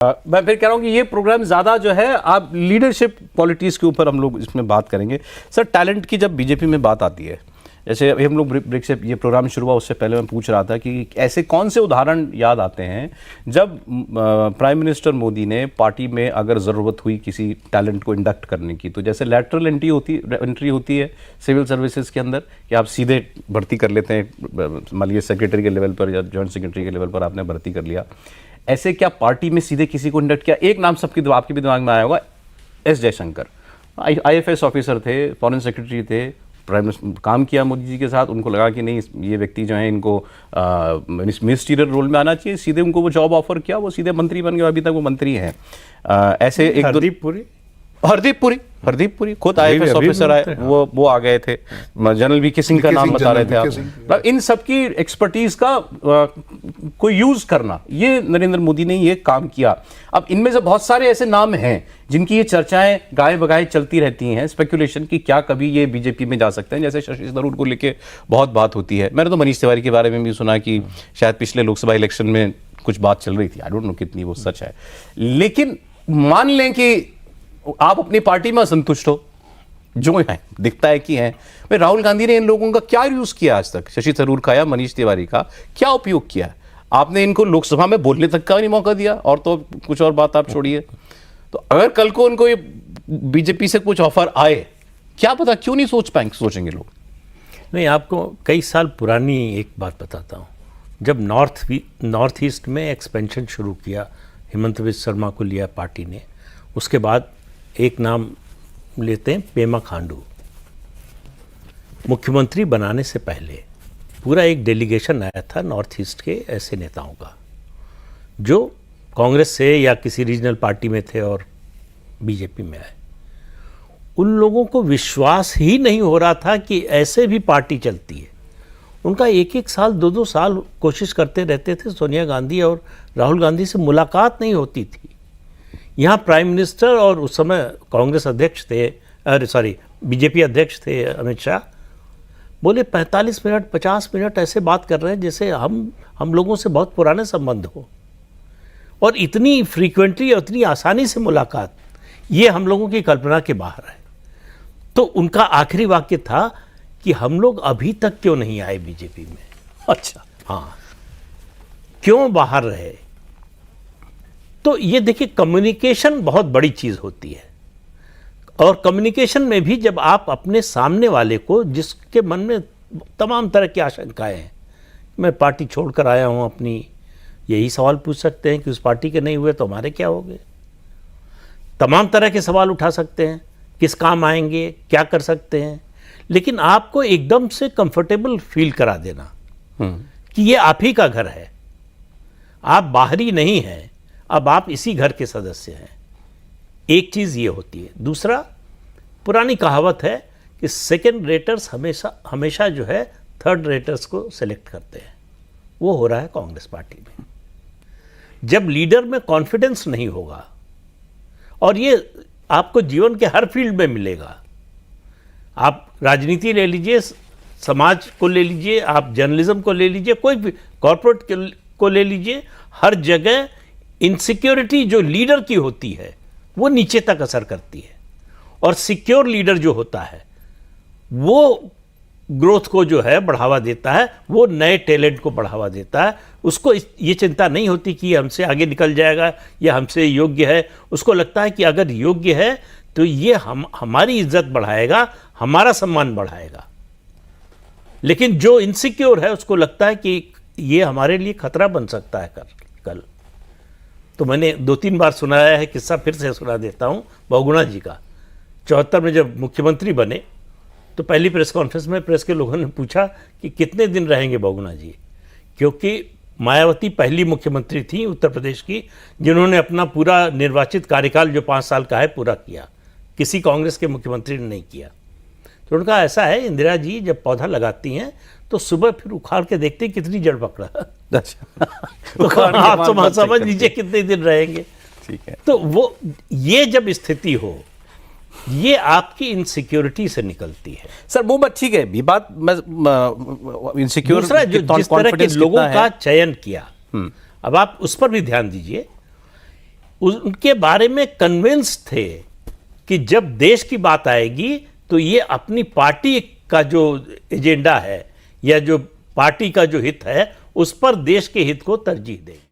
मैं फिर कह रहा हूँ कि ये प्रोग्राम ज़्यादा जो है आप लीडरशिप क्वालिटीज़ के ऊपर हम लोग इसमें बात करेंगे। सर, टैलेंट की जब बीजेपी में बात आती है, जैसे अभी हम लोग ब्रेक से ये प्रोग्राम शुरू हुआ उससे पहले मैं पूछ रहा था कि ऐसे कौन से उदाहरण याद आते हैं जब प्राइम मिनिस्टर मोदी ने पार्टी में अगर ज़रूरत हुई किसी टैलेंट को इंडक्ट करने की, तो जैसे लैटरल एंट्री होती है सिविल सर्विसेज के अंदर कि आप सीधे भर्ती कर लेते हैं, मान लीजिए सेक्रेटरी के लेवल पर या जॉइंट सेक्रेटरी के लेवल पर आपने भर्ती कर लिया, ऐसे क्या पार्टी में सीधे किसी को इंडक्ट किया? एक नाम सबकी आपके भी दिमाग में आया होगा, एस जयशंकर, IFS ऑफिसर थे, फॉरेन सेक्रेटरी थे, प्राइम मिनिस्टर काम किया मोदी जी के साथ, उनको लगा कि नहीं ये व्यक्ति जो है इनको मिनिस्टीरियल रोल में आना चाहिए, सीधे उनको वो जॉब ऑफर किया, वो सीधे मंत्री बन गए, अभी तक वो मंत्री हैं। ऐसे एक हरदीप पुरी खुद IFS ऑफिसर आए, वो आ गए थे, जनरल VK सिंह का नाम बता रहे थे आप। मतलब इन सबकी एक्सपर्टीज का कोई यूज करना, ये नरेंद्र मोदी ने ये काम किया। अब इनमें से बहुत सारे ऐसे नाम हैं जिनकी ये चर्चाएं गाय बगाए चलती रहती हैं, स्पेकुलेशन की क्या कभी ये बीजेपी में जा सकते हैं। जैसे शशि थरूर को लेके बहुत बात होती है, मैंने तो मनीष तिवारी के बारे में भी सुना कि शायद पिछले लोकसभा इलेक्शन में कुछ बात चल रही थी, आई डोंट नो कितनी वो सच है। लेकिन मान लें कि आप अपनी पार्टी में असंतुष्ट हो, जो है दिखता है कि हैं, भाई राहुल गांधी ने इन लोगों का क्या यूज किया आज तक, शशि थरूर का या मनीष तिवारी का क्या उपयोग किया? आपने इनको लोकसभा में बोलने तक का नहीं मौका दिया, और तो कुछ और बात आप छोड़िए। तो अगर कल को उनको ये बीजेपी से कुछ ऑफर आए, क्या पता क्यों नहीं सोचेंगे लोग? नहीं, आपको कई साल पुरानी एक बात बताता हूँ। जब नॉर्थ ईस्ट में एक्सपेंशन शुरू किया, हेमंत बिस्वा शर्मा को लिया पार्टी ने, उसके बाद एक नाम लेते हैं पेमा खांडू। मुख्यमंत्री बनाने से पहले पूरा एक डेलीगेशन आया था नॉर्थ ईस्ट के ऐसे नेताओं का जो कांग्रेस से या किसी रीजनल पार्टी में थे और बीजेपी में आए। उन लोगों को विश्वास ही नहीं हो रहा था कि ऐसे भी पार्टी चलती है। उनका एक साल 2 साल कोशिश करते रहते थे, सोनिया गांधी और राहुल गांधी से मुलाकात नहीं होती थी। यहाँ प्राइम मिनिस्टर और उस समय कांग्रेस अध्यक्ष थे, बीजेपी अध्यक्ष थे अमित शाह, बोले 45 मिनट 50 मिनट ऐसे बात कर रहे हैं जैसे हम लोगों से बहुत पुराने संबंध हो, और इतनी फ्रीक्वेंटली और इतनी आसानी से मुलाकात, ये हम लोगों की कल्पना के बाहर है। तो उनका आखिरी वाक्य था कि हम लोग अभी तक क्यों नहीं आए बीजेपी में। अच्छा, हाँ, क्यों बाहर रहे? तो ये देखिए, कम्युनिकेशन बहुत बड़ी चीज़ होती है, और कम्युनिकेशन में भी जब आप अपने सामने वाले को, जिसके मन में तमाम तरह की आशंकाएं हैं, मैं पार्टी छोड़कर आया हूं अपनी, यही सवाल पूछ सकते हैं कि उस पार्टी के नहीं हुए तो हमारे क्या होंगे। तमाम तरह के सवाल उठा सकते हैं, किस काम आएंगे, क्या कर सकते हैं, लेकिन आपको एकदम से कंफर्टेबल फील करा देना कि ये आप ही का घर है, आप बाहरी नहीं हैं, अब आप इसी घर के सदस्य हैं। एक चीज़ ये होती है। दूसरा, पुरानी कहावत है कि सेकंड रेटर्स हमेशा जो है थर्ड रेटर्स को सेलेक्ट करते हैं। वो हो रहा है कांग्रेस पार्टी में। जब लीडर में कॉन्फिडेंस नहीं होगा, और ये आपको जीवन के हर फील्ड में मिलेगा, आप राजनीति ले लीजिए, समाज को ले लीजिए, आप जर्नलिज्म को ले लीजिए, कोई भी कॉर्पोरेट को ले लीजिए, हर जगह इनसिक्योरिटी जो लीडर की होती है वो नीचे तक असर करती है, और सिक्योर लीडर जो होता है वो ग्रोथ को जो है बढ़ावा देता है, वो नए टैलेंट को बढ़ावा देता है। उसको ये चिंता नहीं होती कि हमसे आगे निकल जाएगा या हमसे योग्य है। उसको लगता है कि अगर योग्य है तो ये हमारी इज्जत बढ़ाएगा, हमारा सम्मान बढ़ाएगा। लेकिन जो इनसिक्योर है उसको लगता है कि ये हमारे लिए खतरा बन सकता है कल। तो मैंने 2-3 बार सुनाया है किस्सा, फिर से सुना देता हूँ बहुगुणा जी का। 74 में जब मुख्यमंत्री बने तो पहली प्रेस कॉन्फ्रेंस में प्रेस के लोगों ने पूछा कि कितने दिन रहेंगे बहुगुणा जी, क्योंकि मायावती पहली मुख्यमंत्री थी उत्तर प्रदेश की जिन्होंने अपना पूरा निर्वाचित कार्यकाल जो 5 साल का है पूरा किया, किसी कांग्रेस के मुख्यमंत्री ने नहीं किया। तो उनका ऐसा है, इंदिरा जी जब पौधा लगाती हैं तो सुबह फिर उखाड़ के देखते हैं कितनी जड़ पकड़ा। अच्छा, तो आप तो समझ लीजिए कितने दिन रहेंगे। ठीक है। तो वो ये जब स्थिति हो, ये आपकी इनसिक्योरिटी से निकलती है। सर वो बात ठीक है, ये बात इनसिक्योर, दूसरा जो जिस तरह के लोगों का चयन किया, अब आप उस पर भी ध्यान दीजिए। उनके बारे में कन्विंस थे कि जब देश की बात आएगी तो ये अपनी पार्टी का जो एजेंडा है या जो पार्टी का जो हित है उस पर देश के हित को तरजीह देंगे।